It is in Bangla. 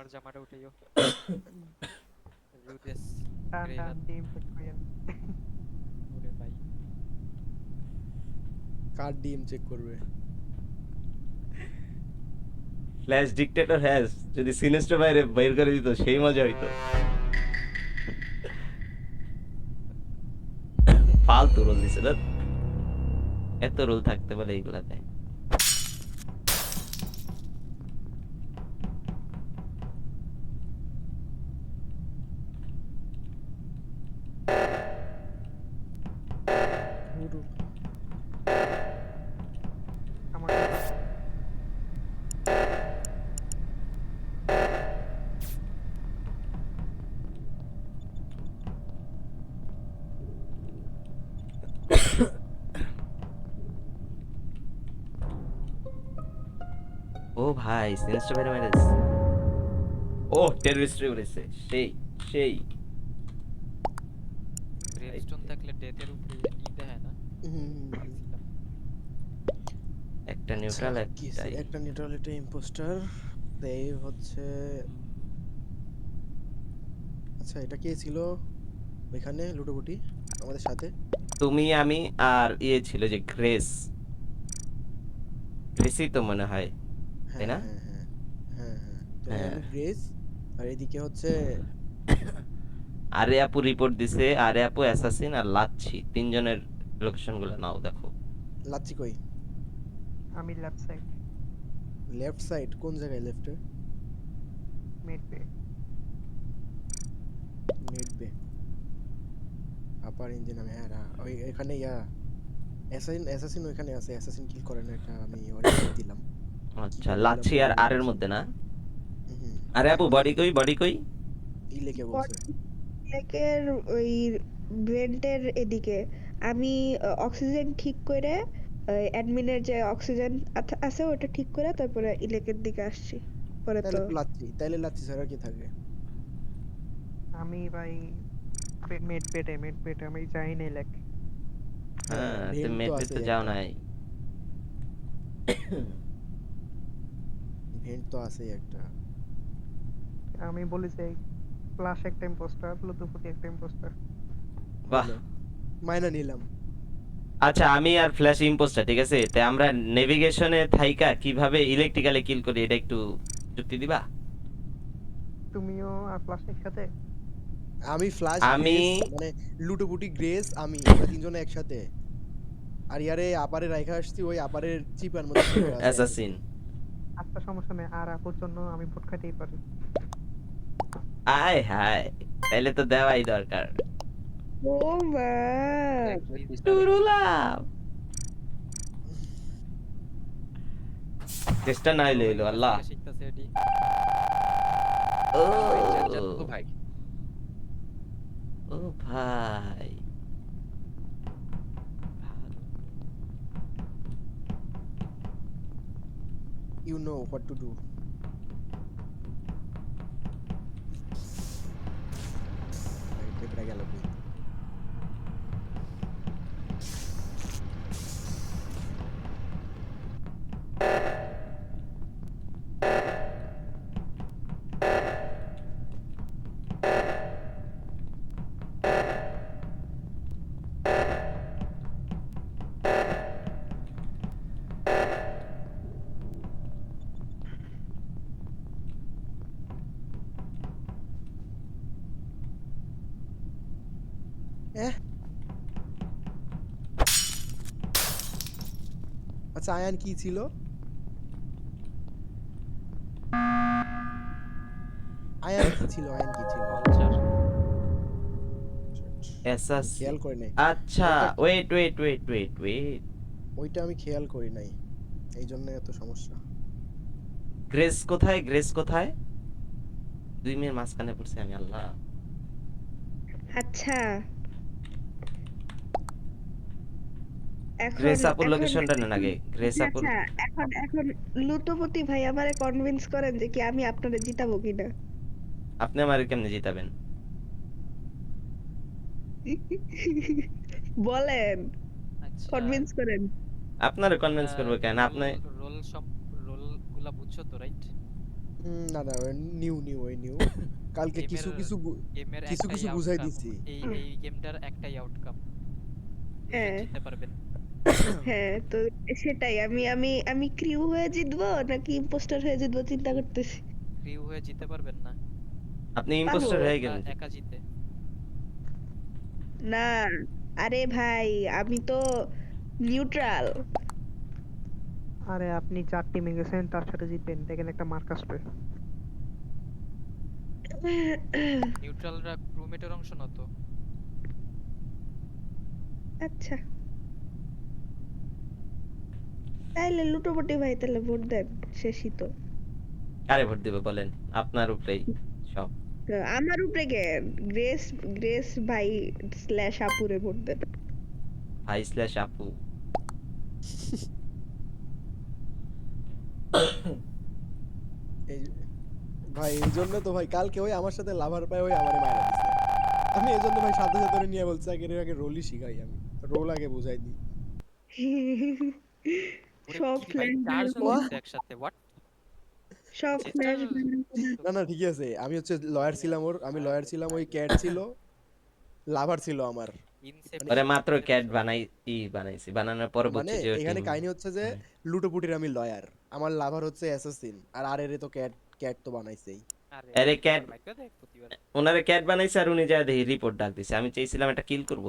আমার জামাটা উঠাইও। রুদেস টান টান গ্রেহান। ডিম চেক করেন। ওরে ভাই, কার ডিএম চেক করবে? ফ্ল্যাশ ডিক্টেটর হ্যাজ যদি সিনেস্টার বাইরে বের করে দিত সেই মজা হইতো। ফালতু রোল দিছে না, এত রোল থাকতে বলে এইগুলাতে। ধুরু। আমার কথা ও ভাই সিনেস্টার বাইরে মেরে দিছে। ও টেররিস্ট রে উড়েছে, সেই সেই গ্রেভস্টোন থাকলে ডেথের উপরে ই দেয় না। হুম, দেখছিলাম। একটা আচ্ছা নিউট্রাল কি একটাই। একটা নিউট্রাল একটা ইম্পোস্টার। এই হচ্ছে, আচ্ছা এটা কে ছিল ওইখানে লুটোপুটি আমাদের সাথে? তুমি আমি আর ইয়ে ছিল যে গ্রেস, গ্রেসই তো মনে হয়, তাই হ্যাঁ না? হ্যাঁ হ্যাঁ হ্যাঁ হ্যাঁ, তুমি হ্যাঁ, আমি গ্রেস, আর এদিকে হচ্ছে আরে আপু রিপোর্ট দিছে, আরে আপু অ্যাসাসিন আর লাচ্ছি, তিনজনের লোকেশন গুলো নাও দেখো। লাচ্ছি কই? আমি লেফট সাইড লেফট সাইড কোন জায়গায়? লেফটে মিড পে। মিড বে, আপার ইঞ্জিন। আমি হ্যাঁ ওই এখানে ইয়া অ্যাসাসিন অ্যাসাসিন ওইখানে আছে, অ্যাসাসিন কিল করে না, এটা আমি ওরে দিলাম। আচ্ছা কিভাবে দিলাম লাচ্ছি আর বলবো আর এর বলছি। মধ্যে না? হুম, আরে আপু এখন বডি কই, বডি কই? ই লেকে বলছে। লেকের ওই ভেন্টের এদিকে আমি অক্সিজেন ঠিক করে অ্যাডমিনের যে অক্সিজেন আছে ওটা ঠিক করে তারপরে ইলেকের দিকে আসছি পরে তাহলে তো তো লাচ্ছি, তাইলে লাচ্ছি ছাড়া কি থাকে? আমি ভাই মিড পেটে আমি যাই নাই লেক। হ্যাঁ হ্যাঁ ভেন্ট তুমি তো মেট্রিক আছে তো যাও একটা, নাই। ভেন্ট তো আছেই একটা। আমি বলেছি ফ্লাশ একটা ইম্পোস্টার, লুতুপুতি একটা ইম্পোস্টার। বাহ। হইলো, মাইনা নিলাম। আচ্ছা আমি আর ফ্ল্যাশ ইম্পোস্টার, ঠিক আছে, তাই আমরা নেভিগেশনে থাইকা কিভাবে ইলেকট্রিক্যালি কিল করি এটা একটু যুক্তি দিবা? তুমিও আর ফ্লাশ একসাথে? আমি ফ্লাশ আমি গ্রেস মানে লুটোপুটি গ্রেস আমি আমরা তিনজনে একসাথে, আর ইয়ারে আপারে রাইখা আসছি, ওই আপারের চিপার মধ্যে শুয়ে আছে আর কি। অ্যাসাসিন। আচ্ছা সমস্যা নেই, আর আপুর জন্য আমি ভোট খাইতেই পারি। আয় হায়, তাইলে তো দেওয়াই দরকার। ও মা টুরুলাভ। চেষ্টা না হইলে হইলো আল্লাহ। শিখতেছে এডি। ও ভাই জ্যাট তো ভাই ও ভাই, you know what to do. পেপারে গেল কই? এহ, আচ্ছা আয়ান কি ছিল? আয়ান কি ছিল? আয়ান কি ছিল? ভালচার। আমি অ্যাসাসিন। খেয়াল করি নাই আচ্ছা ওটা। Wait wait wait wait wait, ওইটা আমি খেয়াল করি নাই, এই জন্য এত সমস্যা। গ্রেস কোথায়, গ্রেস কোথায়? দুই মেয়ের মাঝখানে পড়ছে আমি, আল্লাহ। আচ্ছা এখন গ্রেস আপুর এখন লোকেশনটা নেন আগে, গ্রেস আচ্ছা আপুর। আচ্ছা এখন এখন লুটোপতি ভাই আমারে কনভিন্স করেন যে কি আমি আপনারে জিতাবো কিনা। আপনি আমারে কেমনে জিতাবেন? বলেন, আচ্ছা, কনভিন্স করেন। আপনারে কনভিন্স করবো কেন? রোল আপনি রোল সব রোল গুলা বুঝছো তো, রাইট? না না নিউ নিউ ওই নিউ কালকে কিছু গেমের কিছু গেমের কিছু একটাই কিছু বুঝাই আউটকাম, দিছি। এই গেমটার একটাই আউটকাম, হ্যাঁ জিততে পারবেন। হ্যাঁ, তো সেটাই আমি ক্রিউ হয়ে জিতবো নাকি ইম্পোস্টার হয়ে জিতবো চিন্তা করতেছি। ক্রিউ হয়ে জিততে পারবেন না, আপনি পাবো ইম্পোস্টার হয়ে একা গেলেন যে। একা জিতে। না, আরে ভাই আমি তো নিউট্রাল। আরে আপনি যার টিমে গেছেন তার সাথে জিতবেন, দেখেন একটা মার্ক আসবে। নিউট্রালরা ক্রুমেটের অংশ না তো। আচ্ছা, তাইলে লুটোপুটি ভাই তাহলে ভোট দেন, শেষই তো। কারে ভোট দিবে বলেন, আপনার উপরেই সব। তো আমার উপরে কে, গ্রেস গ্রেস ভাই স্ল্যাশ আপুরে ভোট দেন। ভাই স্ল্যাশ আপু। এই ভাই এই জন্য তো ভাই কালকে ওই আমার সাথে লাভার পায় ওই আমারে মাইরা দিছে। আমি এই জন্য ভাই সাথে সাথে ওরে নিয়ে বলছি আগে এর আগে রোলই শিখাই, আমি রোল আগে বুঝাই দিই। ওরে সব কি ভাই, ফ্ল্যাশ চারজন What? জিতছে একসাথে, হোয়াট? সব চেষ্টার ফ্ল্যাশ না না ঠিকই আছে, আমি হচ্ছে লয়ার ছিলাম ওর, আমি লয়ার ছিলাম, ওই ক্যাট ছিল, লাভার ছিল আমার। মানে ওরে মাত্র ক্যাট বানাইছি, বানানোর পর মানে বুঝছি যে ও এখানে টিম। কাহিনী হচ্ছে যে লুটোপুটির আমি লয়ার, আমার লাভার হচ্ছে অ্যাসাসিন, আর এর তো ক্যাট ক্যাট তো বানাইছেই। আরে ক্যাট মাইকা দেখ প্রতিবার। ওনারে ক্যাট বানাইছে আর উনি যা দেখি রিপোর্ট ডাক দিছে। আমি চাইছিলাম একটা কিল করব,